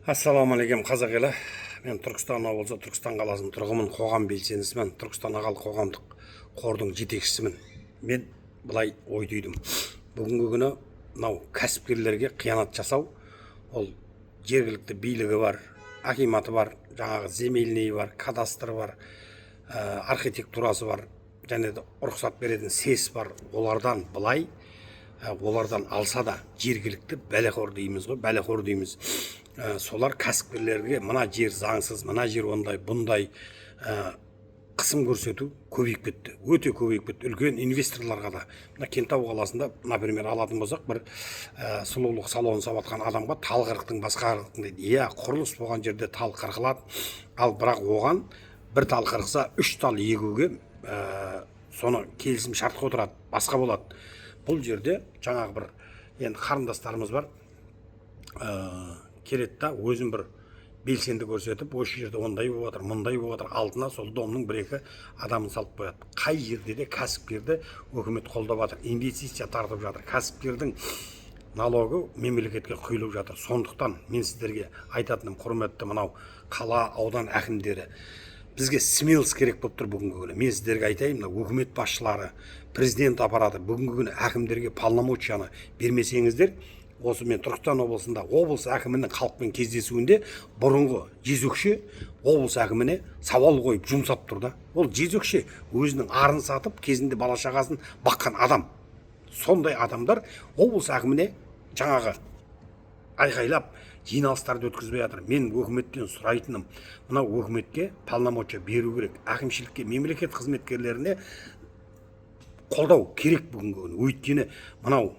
Ассалаумағалейкум қазақ елі. Мен Түркістан облысы Түркістан қаласының тұрғымын, қоғам белсендісімін, Түркістан ағалық қоғамдық қордың жетекшісімін. Мен былай ой түйдім. Бүгінгі күні мынау кәсіпкерлерге қиянат жасау, ол жергілікті билігі бар, акиматы бар, жаңағы земельный бар, кадастры бар, архитектурасы бар, және де рұқсат беретін сес бар. Олардан былай олардан алса да жергілікті бәлеқор дейміз ғой, бәлеқор дейміз. Солар кәсіпкерлерге мына жер заңсыз, мына жер ондай, бұндай қысым көрсету көбейіп кетті. Өте көбейіп кетті. Үлкен инвесторларға да. Мына Кентау қаласында, например, алатын болсақ, бір сұлулық салонын сабатқан адамға тал қырықтың басқа қырықтың дейді. Иә, құрылыс болған жерде тал қырқылады. Ал бірақ оған бір тал қырықса, 3 тал егуге соны келісім шартқа отырады, басқа болады. Бұл жерде жаңағы бір енді қарындастарымыз бар, келеді да өзін бір белсенді көрсетіп, осы жерде ондай болып жатыр, мұндай болып жатыр, алдына сол домның бір-екі адамын салып қояды. Қай жерде де кәсіпкерді өкімет қолдап жатыр, инвестиция тартып жатыр, кәсіпкердің налогы мемлекетке құйылып жатыр. Сондықтан мен сіздерге айтатыным, құрметті мынау қала, аудан әкімдері, бізге смелость керек болып тұр бүгінгі күні. Мен сіздерге айтайын, өкімет басшылары, президент аппараты бүгінгі күні әкімдерге полномочияны бермесеңіздер, осы мен Түркістан облысында облыс әкімінің халықпен кездесуінде бұрынғы жезөкше облыс әкіміне сауал қойып жұмсап тұр да. Ол жезөкше өзінің арын сатып, кезінде бала шағасын баққан адам. Сондай адамдар облыс әкіміне жаңағы айқайлап жиналыстарды өткізбей жатыр. Мен өкіметтен сұрайтыным, мына өкіметке полномочия беру керек, әкімшілікке, мемлекет қызметкерлеріне қолдау керек бүгінгі күні. Өйткені мынау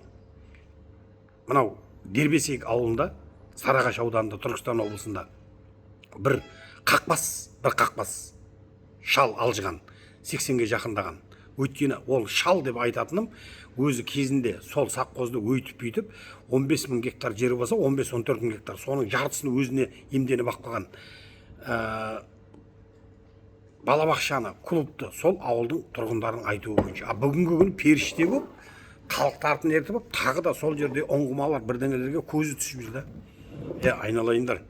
Дербесек ауылында, Сарыағаш ауданында, Түркістан облысында бір қақпас шал алжыған, 80-ге жақындаған. Өйткені ол шал деп айтатыным, өзі кезінде сол саққозды өйтіп-бүйтіп 15 мың гектар жері болса, 15-14 мың гектар, соның жартысын өзіне емденіп баққан балабақшаны, клубты сол ауылдың тұрғындарының айтуы бойынша. Бүгінгі күні періште болып, халықтардың ертіп болып, тағы да сол жерде оңғымалар бірдеңелерге көзі түсіп жүр да. Айналайындар,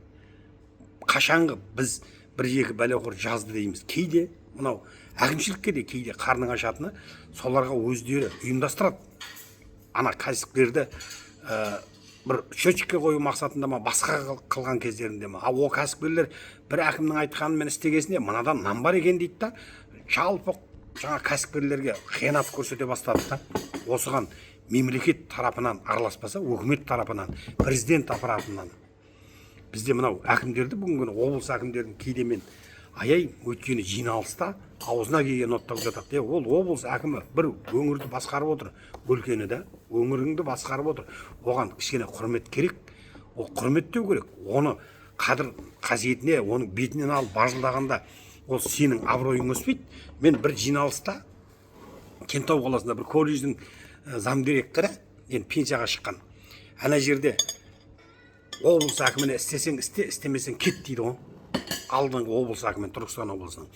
қашанғы біз бір-екі бәлеқор жазды дейміз. Кейде мынау әкімшілікке де кейде қарның ашатыны, соларға өздері ұйымдастырады. Ана кәсіпкерді бір счетчикке қою мақсатында ма, басқа қылған кездерінде ма. О кәсіпкерлер бір әкімнің айтқанымен істегесіне мынадан нан бар екен дейді да, жалпы жаңа кәсіпкерлерге қиянат көрсете бастады да. Осыған мемлекет тарапынан араласпаса, өкімет тарапынан, президент аппаратынан. Бізде мынау әкімдерді бүгінгі облыс әкімдердің кейде мен аяй, өткені жиналыста аузына келген оттап жатады. Ол облыс әкімі бір өңірді басқарып отыр, өлкені да, өңіріңді басқарып отыр. Оған кішкене құрмет керек, ол құрметтеу керек. Оны қадір қасиетіне, оның бетінен алып бажылдағанда, ол сенің абыройың өспейді. Мен бір жиналыста Кентау қаласында бір колледждің зам директоры, енді пенсияға шыққан. Ана жерде облыс әкіміне істесең істе, істемесең кет дейді ғой. Алдыңғы облыс әкімі Түркістан облысының.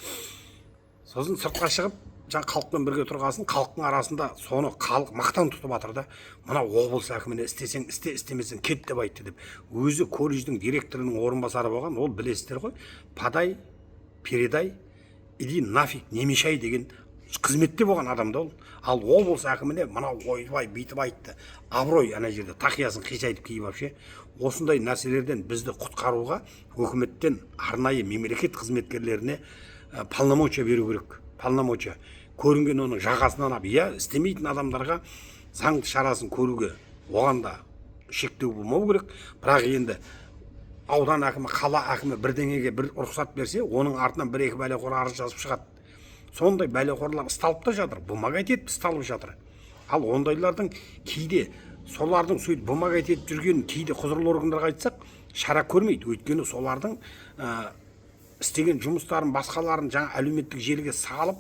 Сосын сыртқа шығып, жаңа халықпен бірге тұрғасын, халықтың арасында соны халық мақтан тұтып жатыр да. Мына облыс әкіміне істесең істе, істемесең кет деп айтты деп. Өзі колледждің директорының орынбасары болған, ол білесіздер ғой. Подай, передай, иди нафиг, не мешай деген қызметте болған адамда ол. Ал облыс әкіміне мынау ойбай бүйтіп айтты. Абырой ана жерде тақиясын қисайтып киіп вообще. Осындай нәрселерден бізді құтқаруға өкіметтен арнайы мемлекет қызметкерлеріне полномочия беру керек. Полномочия. Көрінген оның жағасынан алып, істемейтін адамдарға заң шарасын көруге, оған да шектеу болмау керек. Бірақ енді аудан әкімі, қала әкімі бірдеңеге бір рұқсат берсе, оның артынан бір-екі бәлеқор арыз жазып шығады. Сондай бәлеқорлар ұсталып та жатыр, бумага етіп ұсталып жатыр. Ал ондайлардың кейде солардың сөйтіп бумага етіп жүргенін кейде құзырлы органдарға айтсақ, шара көрмейді. Өйткені солардың істеген жұмыстарын, басқаларын жаңа әлеуметтік желіге салып,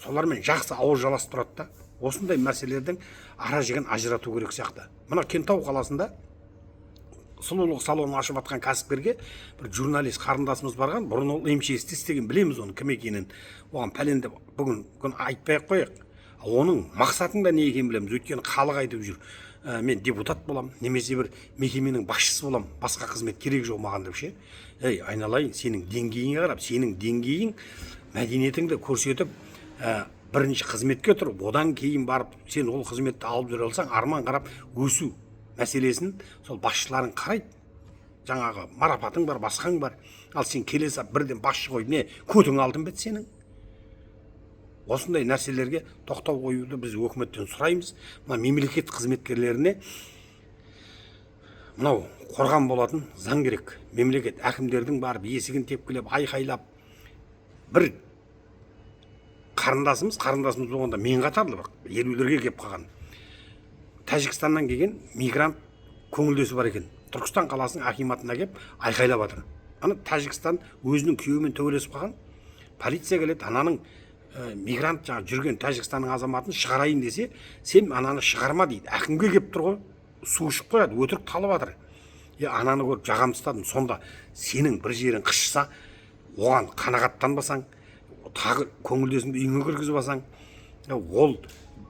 солармен жақсы ауыз жаласып тұрады да. Осындай мәселелердің ара жігін ажырату керек сияқты. Мына Кентау қаласында сұлулық салонын ашып жатқан кәсіпкерге бір журналист қарындасымыз барған. Бұрын ол МЧС-те істеген, білеміз оның кім екенін. Оған пәленді бүгін айтпай-ақ қояйық. Оның мақсатың да не екенін білеміз. Өйткені халық айтып жүр. мен депутат болам, немесе бір мекеменің басшысы болам, басқа қызмет керек жоқ маған деп ше. Ей, айналайын, сенің деңгейіңе қарап, сенің деңгейің мәдениетіңді көрсетіп, бірінші қызметке тұрып, одан кейін барып сен ол қызметті алып жүре алсаң, арман қарап өсу мәселесін сол басшыларың қарайды. Жаңағы марапатың бар, басқаң бар. Ал сен келесі бірден басшы қойып, не көтің алдың бет сенің. Осындай нәрселерге тоқтау қоюды біз өкіметтен сұраймыз. Мына мемлекет қызметкерлеріне мынау қорған болатын заң керек. Мемлекет әкімдердің барып есігін тепкілеп, айқайлап, бір қарындасымыз болғанда мен қатарлы бақ, 50-лерге кеп қалған. Тәжікстаннан келген мигрант көңілдесі бар екен. Түркістан қаласының акиматына кеп айқайлап жатыр. Ана Тәжікстан өзінің күйеуімен төбелесіп қалған. Полиция келеді, ананың мигрант жаңа жүрген Тәжікстанның азаматын шығарайын десе, сен ананы шығарма дейді. Әкімге кеп тұр ғой, су ішіп қояды, өтірік талып жатыр. Ананы көріп жағам ұстадым. Сонда сенің бір жерің қышса, оған қанағаттанбасаң, тағы көңілдесіңді үйіңе кіргізіп алсаң, ол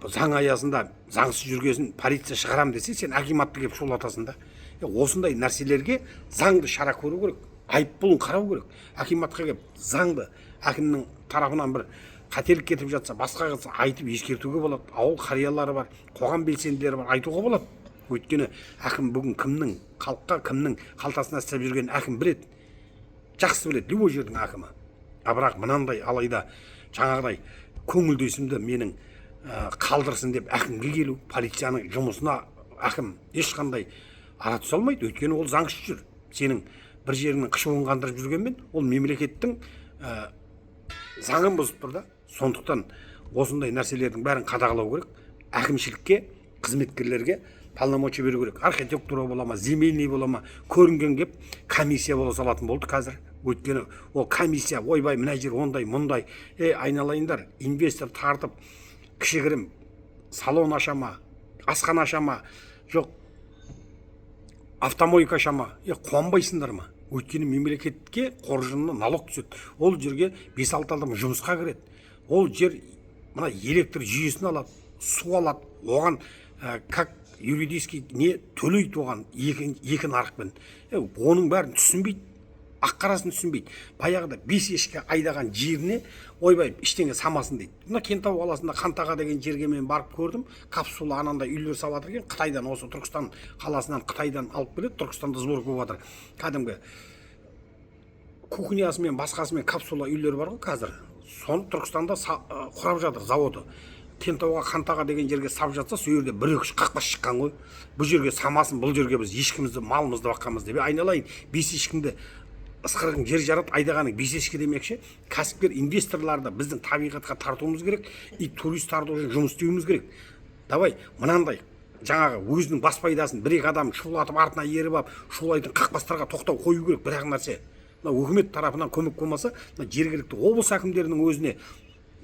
заң аясында заңсыз жүргесін полиция шығарам десе, сен акиматты кеп шулатасың да. Осындай нәрселерге заңды шара көру керек, айыппұлын қарау керек. Акиматқа кеп заңды әкімнің тарапынан бір қателік кетіп жатса, басқа қылса айтып ескертуге болады. Ауыл қариялары бар, қоғам белсенділері бар, айтуға болады. Өйткені әкім бүгін кімнің халыққа, кімнің қалтасына істеп жүрген әкім біледі. Жақсы біледі, любой жердің әкімі. Бірақ мынандай алайда жаңағыдай көңілдесімді менің қалдырсын деп әкімге келу, полицияның жұмысына әкім ешқандай ара түсе алмайды. Өйткені ол заңсыз жүр. Сенің бір жеріңнің қышуын қандырып жүргенмен, ол мемлекеттің заңын бұзып тұр да. Сондықтан осындай нәрселердің бәрін қадағалау керек. Әкімшілікке, қызметкерлерге полномочия беру керек. Архитектура бола ма, земельный бола ма, көрінген кеп комиссия бола салатын болды қазір. Өйткені ол комиссия, ойбай, мына жер ондай, мұндай, айналайындар, инвестор тартып, кішігірім салон ашама, асхана ашама, жоқ автомойка ашама, қуанбайсыңдар ма? Өйткені мемлекетке қоржынына налог түседі. Ол жерге 5-6 адам жұмысқа кіреді. Ол жер мына электр жүйесін алады, су алады, оған как юридически не төлейді, оған екі нарықпен. Оның бәрін түсінбейді, аққарасын түсінбейді. Баяғыда 5 ешкі айдаған жеріне ойбай іштеңе самасын дейді. Мына Кентау қаласында Қантаға деген жерге мен барып көрдім. Капсула анандай үйлер салып жатыр екен. Қытайдан, осы Түркістан қаласынан Қытайдан алып келеді. Түркістанда сбор болып жатыр. Кәдімгі кухнясымен басқасымен капсула үйлер бар ғой қазір. Соны Түркістанда құрап жатыр заводы. Кентауға, Қантаға деген жерге сап жатса, сол жерде 1-2 қақпас шыққан ғой. Бұл жерге самасын, бұл жерге біз ешкімізді, малымызды баққанбыз деп. Айналайын, 5 ешкімді ысқырығын жер жарат айдағаның 5 ешкі демекші. Кәсіпкер инвесторларды біздің табиғатқа тартуымыз керек, и туристарды жұмыс істеуіміз керек. Давай, мынандай жаңағы өзінің бас пайдасын 1-2 адам шулатып артына еріп алып, шулайтын қақпастарға тоқтау қою керек. Бірақ нәрсе, мына үкімет тарапынан көмек болмаса, жергілікті облыс әкімдерінің өзіне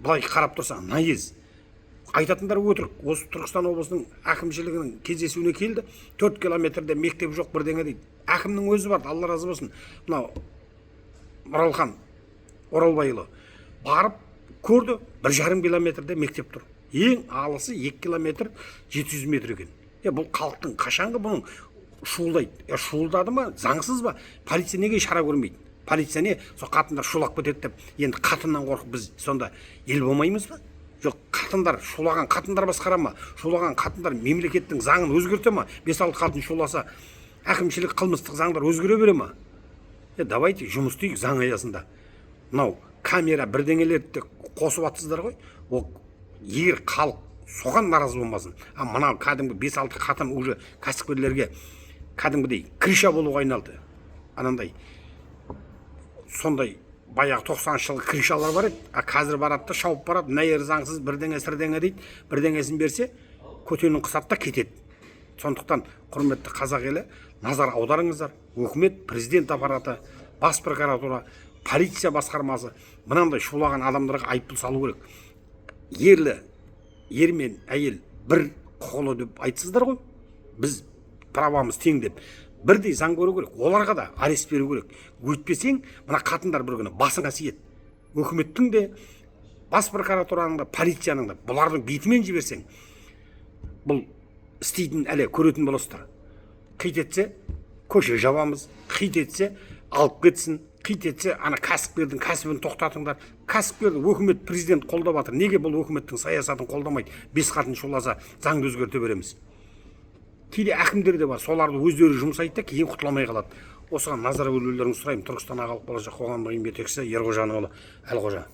былай қарап тұрса, наез айтатындар өтірік. Осы Түркістан облысының әкімшілігінің кездесуіне келді. 4 километрде мектеп жоқ бірдеңе дейді. Әкімнің өзі бар, Алла разы болсын. Мынау Оралхан Оралбайұлы барып көрді, 1,5 километрде мектеп тұр. Ең алысы 2 километр 700 метр екен. Бұл халықтың қашанғы бұның шуылдайды? Шуылдады ма, заңсыз ба? Полиция неге шара көрмейді? Полиция не? Сол қатындар шулап кетеді деп, енді қатыннан қорқып біз сонда ел болмаймыз ба? Жоқ, қатындар, шулаған қатындар басқара ма? Шулаған қатындар мемлекеттің заңын өзгерте ма? 5-6 қатын шуласа, әкімшілік қылмыстық заңдар өзгере бере ма? Давайте жұмыс істейік заң аясында. Мынау камера бірдеңелерді қосып атсыздар ғой. Ол егер халық соған наразы болмасын. Мынау кәдімгі 5-6 қатын уже кәсіпкерлерге кәдімгідей крыша болуға айналды. Анандай сондай баяғы 90-шы жылғы крышалар бар еді, қазір барады да шауып барады, мына жер заңсыз бірдеңе сірдеңе дейді, бірдеңесін берсе, көтенін қысады да кетеді. Сондықтан құрметті қазақ елі, назар аударыңыздар. Өкімет, президент аппараты, бас прокуратура, полиция басқармасы мынандай шулаған адамдарға айыппұл салу керек. Ер мен әйел бір құқылы деп айтсыздар ғой. Біз правамыз тең деп. Бірдей заң көру керек, оларға да арест беру керек. Өйтпесең, мына қатындар бір күні басыңа сиеді. Өкіметтің де, бас прокуратураның да, полицияның да, бұлардың бетімен жіберсең, бұл істейтін әлі көретін боласыздар. Қит етсе көше жабамыз, қит етсе алып кетсін, қит етсе ана кәсіпкердің кәсібін тоқтатыңдар. Кәсіпкерді өкімет, президент қолдап жатыр. Неге бұл өкіметтің саясатын қолдамайды? 5 қатын шуласа заңды өзгерте береміз. Кейде әкімдер де бар, соларды өздері жұмсайды да кейін құтыламай қалады. Осыған назар бөлулеріңізді сұраймын. Түркістан ағалық болашақ қоғамдық еңбек жетекшісі Ерғожаның ұлы Әлқожа.